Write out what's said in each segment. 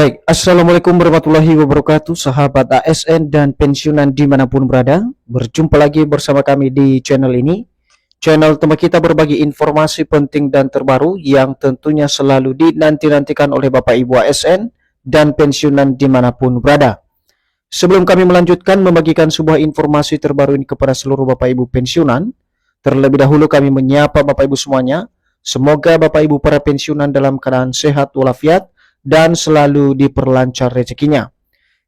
Baik, Assalamualaikum warahmatullahi wabarakatuh, sahabat ASN dan pensiunan dimanapun berada. Berjumpa lagi bersama kami di channel ini. Channel tempat kita berbagi informasi penting dan terbaru yang tentunya selalu dinanti-nantikan oleh Bapak Ibu ASN dan pensiunan dimanapun berada. Sebelum kami melanjutkan membagikan sebuah informasi terbaru ini kepada seluruh Bapak Ibu pensiunan, terlebih dahulu kami menyapa Bapak Ibu semuanya. Semoga Bapak Ibu para pensiunan dalam keadaan sehat walafiat dan selalu diperlancar rezekinya.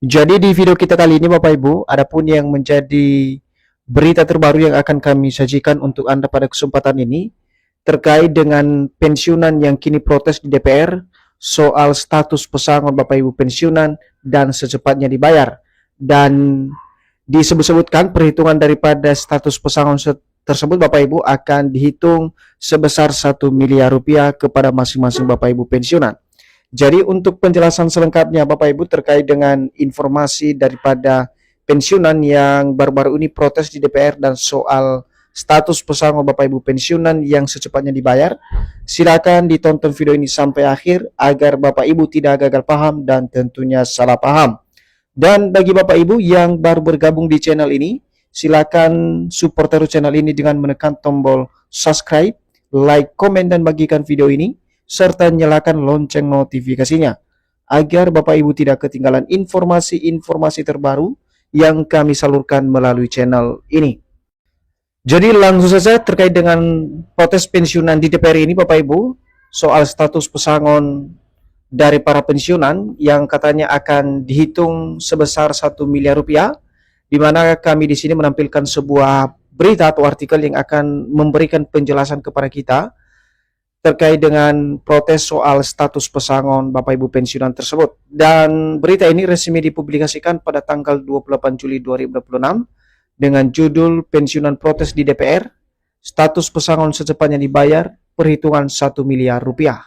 Jadi di video kita kali ini Bapak Ibu, adapun yang menjadi berita terbaru yang akan kami sajikan untuk Anda pada kesempatan ini terkait dengan pensiunan yang kini protes di DPR soal status pesangon Bapak Ibu pensiunan dan secepatnya dibayar. Dan disebut-sebutkan perhitungan daripada status pesangon tersebut Bapak Ibu akan dihitung sebesar 1 miliar rupiah kepada masing-masing Bapak Ibu pensiunan. Jadi untuk penjelasan selengkapnya Bapak Ibu terkait dengan informasi daripada pensiunan yang baru-baru ini protes di DPR dan soal status pesangon Bapak Ibu pensiunan yang secepatnya dibayar, silakan ditonton video ini sampai akhir agar Bapak Ibu tidak gagal paham dan tentunya salah paham. Dan bagi Bapak Ibu yang baru bergabung di channel ini, silakan support terus channel ini dengan menekan tombol subscribe, like, komen, dan bagikan video ini serta nyalakan lonceng notifikasinya agar Bapak Ibu tidak ketinggalan informasi-informasi terbaru yang kami salurkan melalui channel ini. Jadi langsung saja terkait dengan protes pensiunan di DPR ini Bapak Ibu soal status pesangon dari para pensiunan yang katanya akan dihitung sebesar 1 miliar rupiah, di mana kami di sini menampilkan sebuah berita atau artikel yang akan memberikan penjelasan kepada kita terkait dengan protes soal status pesangon Bapak Ibu pensiunan tersebut. Dan berita ini resmi dipublikasikan pada tanggal 28 Juli 2026 dengan judul Pensiunan Protes di DPR, Status Pesangon Secepatnya Dibayar, Perhitungan 1 miliar rupiah.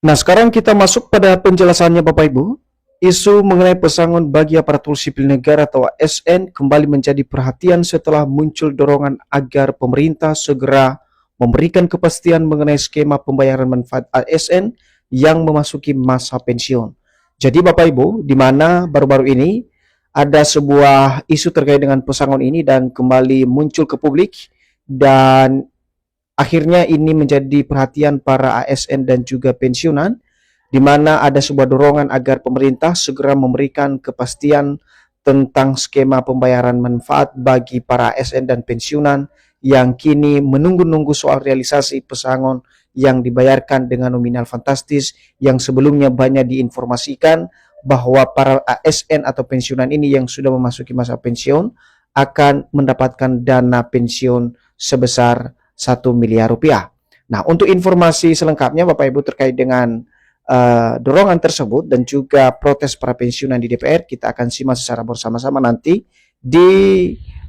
Nah, sekarang kita masuk pada penjelasannya Bapak Ibu. Isu mengenai pesangon bagi aparatur sipil negara atau ASN kembali menjadi perhatian setelah muncul dorongan agar pemerintah segera memberikan kepastian mengenai skema pembayaran manfaat ASN yang memasuki masa pensiun. Jadi Bapak Ibu, di mana baru-baru ini ada sebuah isu terkait dengan pesangon ini dan kembali muncul ke publik, dan akhirnya ini menjadi perhatian para ASN dan juga pensiunan, di mana ada sebuah dorongan agar pemerintah segera memberikan kepastian tentang skema pembayaran manfaat bagi para ASN dan pensiunan yang kini menunggu-nunggu soal realisasi pesangon yang dibayarkan dengan nominal fantastis yang sebelumnya banyak diinformasikan bahwa para ASN atau pensiunan ini yang sudah memasuki masa pensiun akan mendapatkan dana pensiun sebesar 1 miliar rupiah. Nah, untuk informasi selengkapnya Bapak Ibu terkait dengan dorongan tersebut dan juga protes para pensiunan di DPR, kita akan simak secara bersama-sama nanti di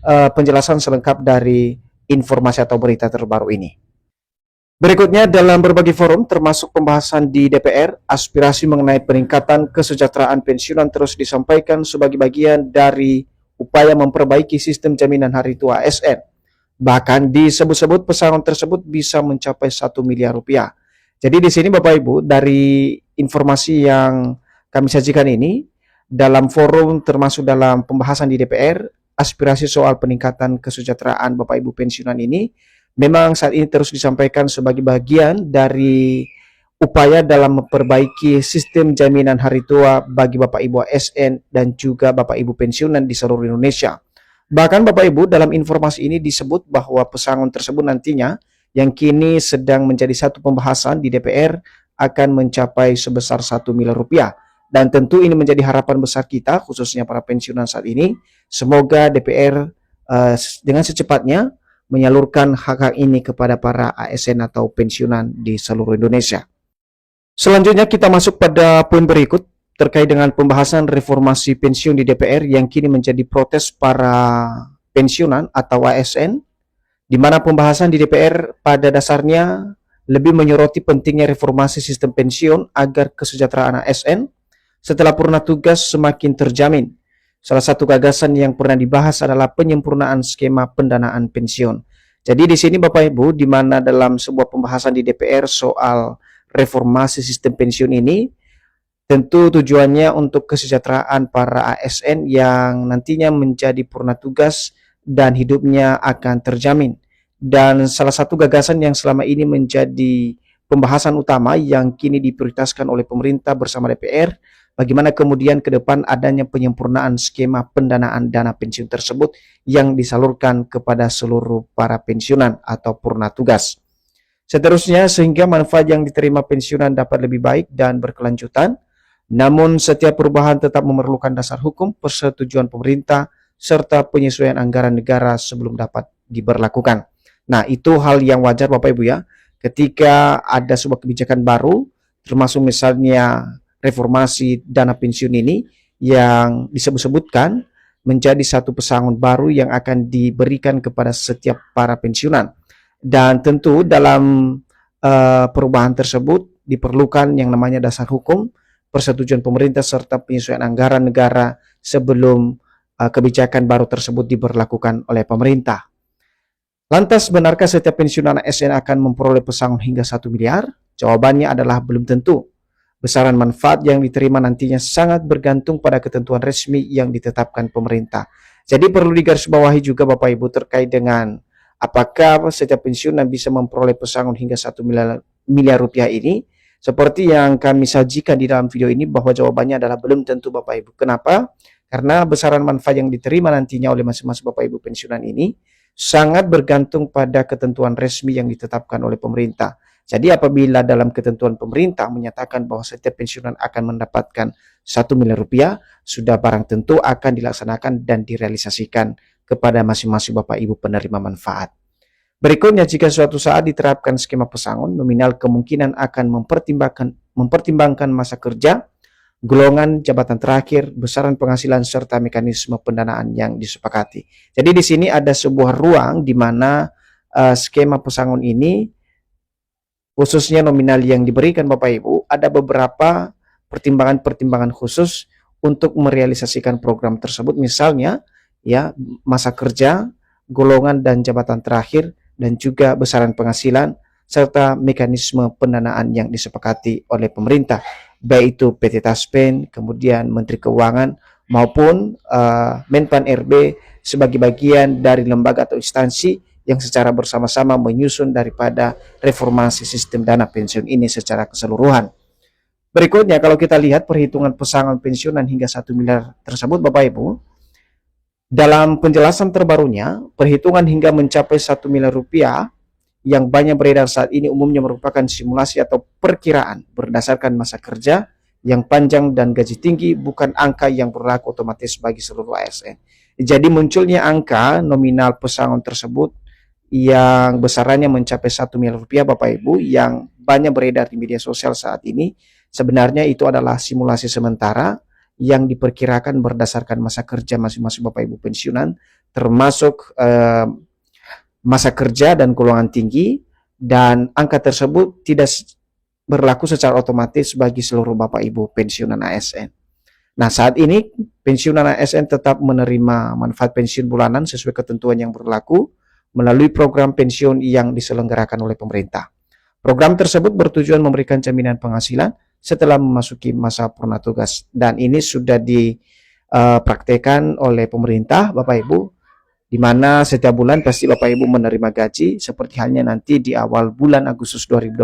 penjelasan selengkap dari informasi atau berita terbaru ini. Berikutnya, dalam berbagai forum termasuk pembahasan di DPR, aspirasi mengenai peningkatan kesejahteraan pensiunan terus disampaikan sebagai bagian dari upaya memperbaiki sistem jaminan hari tua ASN. Bahkan disebut-sebut pesangon tersebut bisa mencapai 1 miliar rupiah. Jadi di sini Bapak Ibu, dari informasi yang kami sajikan ini, dalam forum termasuk dalam pembahasan di DPR, aspirasi soal peningkatan kesejahteraan Bapak Ibu pensiunan ini memang saat ini terus disampaikan sebagai bagian dari upaya dalam memperbaiki sistem jaminan hari tua bagi Bapak Ibu ASN dan juga Bapak Ibu pensiunan di seluruh Indonesia. Bahkan Bapak Ibu, dalam informasi ini disebut bahwa pesangon tersebut nantinya yang kini sedang menjadi satu pembahasan di DPR akan mencapai sebesar 1 miliar rupiah. Dan tentu ini menjadi harapan besar kita, khususnya para pensiunan saat ini. Semoga DPR dengan secepatnya menyalurkan hak-hak ini kepada para ASN atau pensiunan di seluruh Indonesia. Selanjutnya kita masuk pada poin berikut terkait dengan pembahasan reformasi pensiun di DPR yang kini menjadi protes para pensiunan atau ASN, di mana pembahasan di DPR pada dasarnya lebih menyoroti pentingnya reformasi sistem pensiun agar kesejahteraan ASN setelah purna tugas semakin terjamin. Salah satu gagasan yang pernah dibahas adalah penyempurnaan skema pendanaan pensiun. Jadi di sini Bapak Ibu, di mana dalam sebuah pembahasan di DPR soal reformasi sistem pensiun ini, Tentu tujuannya untuk kesejahteraan para ASN yang nantinya menjadi purna tugas dan hidupnya akan terjamin. Dan salah satu gagasan yang selama ini menjadi pembahasan utama yang kini diprioritaskan oleh pemerintah bersama DPR, bagaimana kemudian ke depan adanya penyempurnaan skema pendanaan dana pensiun tersebut yang disalurkan kepada seluruh para pensiunan atau purna tugas. Seterusnya, sehingga manfaat yang diterima pensiunan dapat lebih baik dan berkelanjutan, namun setiap perubahan tetap memerlukan dasar hukum, persetujuan pemerintah, serta penyesuaian anggaran negara sebelum dapat diberlakukan. Nah, itu hal yang wajar Bapak Ibu ya. Ketika ada sebuah kebijakan baru, termasuk misalnya reformasi dana pensiun ini yang disebut-sebutkan menjadi satu pesangon baru yang akan diberikan kepada setiap para pensiunan. Dan tentu dalam perubahan tersebut diperlukan yang namanya dasar hukum, persetujuan pemerintah serta penyesuaian anggaran negara sebelum kebijakan baru tersebut diberlakukan oleh pemerintah. Lantas, benarkah setiap pensiunan ASN akan memperoleh pesangon hingga 1 miliar? Jawabannya adalah belum tentu. Besaran manfaat yang diterima nantinya sangat bergantung pada ketentuan resmi yang ditetapkan pemerintah. Jadi perlu digarisbawahi juga Bapak Ibu terkait dengan apakah setiap pensiunan bisa memperoleh pesangon hingga 1 miliar rupiah ini. Seperti yang kami sajikan di dalam video ini, bahwa jawabannya adalah belum tentu Bapak Ibu. Kenapa? Karena besaran manfaat yang diterima nantinya oleh masing-masing Bapak Ibu pensiunan ini sangat bergantung pada ketentuan resmi yang ditetapkan oleh pemerintah. Jadi apabila dalam ketentuan pemerintah menyatakan bahwa setiap pensiunan akan mendapatkan 1 miliar rupiah, sudah barang tentu akan dilaksanakan dan direalisasikan kepada masing-masing Bapak Ibu penerima manfaat. Berikutnya, jika suatu saat diterapkan skema pesangon, nominal kemungkinan akan mempertimbangkan masa kerja, golongan jabatan terakhir, besaran penghasilan, serta mekanisme pendanaan yang disepakati. Jadi di sini ada sebuah ruang di mana skema pesangon ini, khususnya nominal yang diberikan Bapak Ibu, ada beberapa pertimbangan-pertimbangan khusus untuk merealisasikan program tersebut. Misalnya, ya, masa kerja, golongan dan jabatan terakhir, dan juga besaran penghasilan, serta mekanisme pendanaan yang disepakati oleh pemerintah, baik itu PT Taspen, kemudian Menteri Keuangan, maupun Menpan RB sebagai bagian dari lembaga atau instansi yang secara bersama-sama menyusun daripada reformasi sistem dana pensiun ini secara keseluruhan. Berikutnya, kalau kita lihat perhitungan pesangon pensiunan hingga 1 miliar tersebut Bapak Ibu, dalam penjelasan terbarunya, perhitungan hingga mencapai 1 miliar rupiah yang banyak beredar saat ini umumnya merupakan simulasi atau perkiraan berdasarkan masa kerja yang panjang dan gaji tinggi, bukan angka yang berlaku otomatis bagi seluruh ASN. Jadi munculnya angka nominal pesangon tersebut yang besarannya mencapai 1 miliar rupiah Bapak Ibu yang banyak beredar di media sosial saat ini, sebenarnya itu adalah simulasi sementara yang diperkirakan berdasarkan masa kerja masing-masing Bapak Ibu pensiunan, termasuk masa kerja dan golongan tinggi, dan angka tersebut tidak berlaku secara otomatis bagi seluruh Bapak Ibu pensiunan ASN. Nah, saat ini pensiunan ASN tetap menerima manfaat pensiun bulanan sesuai ketentuan yang berlaku melalui program pensiun yang diselenggarakan oleh pemerintah. Program tersebut bertujuan memberikan jaminan penghasilan setelah memasuki masa purna tugas, dan ini sudah dipraktekkan oleh pemerintah Bapak Ibu, di mana setiap bulan pasti Bapak Ibu menerima gaji. Seperti halnya nanti di awal bulan Agustus 2026,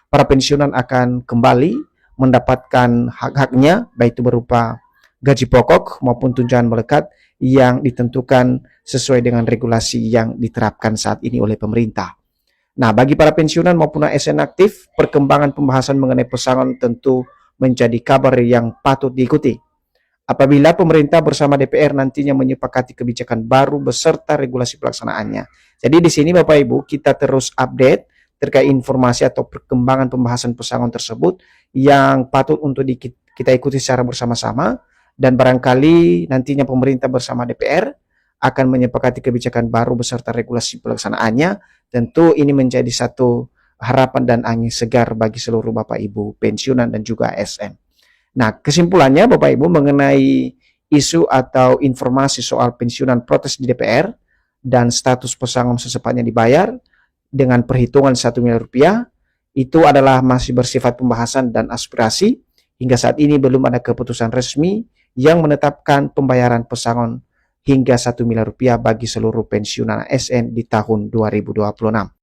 para pensiunan akan kembali mendapatkan hak-haknya, baik itu berupa gaji pokok maupun tunjangan melekat yang ditentukan sesuai dengan regulasi yang diterapkan saat ini oleh pemerintah. Nah, bagi para pensiunan maupun ASN aktif, perkembangan pembahasan mengenai pesangon tentu menjadi kabar yang patut diikuti. Apabila pemerintah bersama DPR nantinya menyepakati kebijakan baru beserta regulasi pelaksanaannya. Jadi di sini Bapak Ibu, kita terus update terkait informasi atau perkembangan pembahasan pesangon tersebut yang patut untuk kita ikuti secara bersama-sama, dan barangkali nantinya pemerintah bersama DPR akan menyepakati kebijakan baru beserta regulasi pelaksanaannya. Tentu ini menjadi satu harapan dan angin segar bagi seluruh Bapak Ibu pensiunan dan juga ASN. Nah, kesimpulannya Bapak Ibu mengenai isu atau informasi soal pensiunan protes di DPR dan status pesangon secepatnya dibayar dengan perhitungan 1 miliar rupiah, itu adalah masih bersifat pembahasan dan aspirasi hingga saat ini belum ada keputusan resmi yang menetapkan pembayaran pesangon hingga 1 miliar rupiah bagi seluruh pensiunan ASN di tahun 2026.